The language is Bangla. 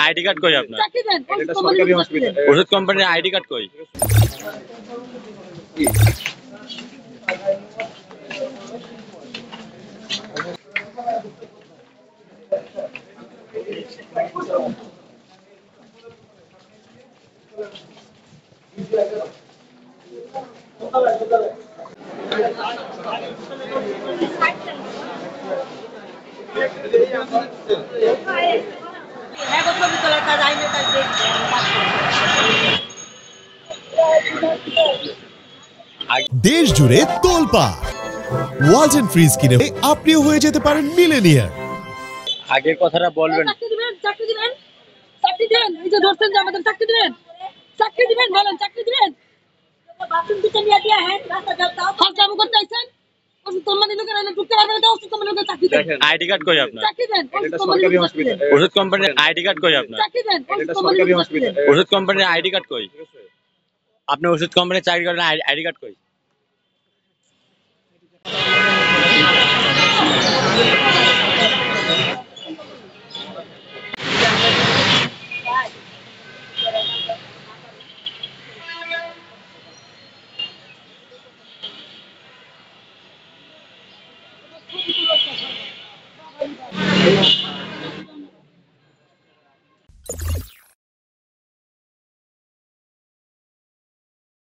আইডি কার্ড কই আপনার? চাকরি দেন। এটা সরকারি হসপিটাল। ওষুধ কোম্পানির আইডি কার্ড কই? দেশ জুড়ে তোলপাড় ওয়ালটন ফ্রিজ কিনে আপনিও হয়ে যেতে পারেন মিলেনিয়ার। আগের কথাটা বলবেন। চাকরি দিবেন, চাকরি দিবেন, চাকরি দিবেন। এই যে ধরছেন যে আমাদের চাকরি দিবেন, চাকরি দিবেন, বলেন চাকরি দিবেন। বাথরুম থেকে নিয়ে দিয়া হ্যাঁ রাস্তা যাও ফাঁস যাবো করতে আইছেন। ওষুধ কোম্পানি লোকেরা এনে ঢুকতে পারবে না, ওষুধ কোম্পানি লোকের চাকরি দেন। আইডি কার্ড কই আপনার? চাকরি দেন। এটা সরকারি হসপিটাল। ওষুধ কোম্পানির আইডি কার্ড কই আপনার? চাকরি দেন। এটা সরকারি হসপিটাল। ওষুধ কোম্পানির আইডি কার্ড কই? আপনি ওষুধ কোম্পানির চাকরি করেন, আইডি কার্ড কই?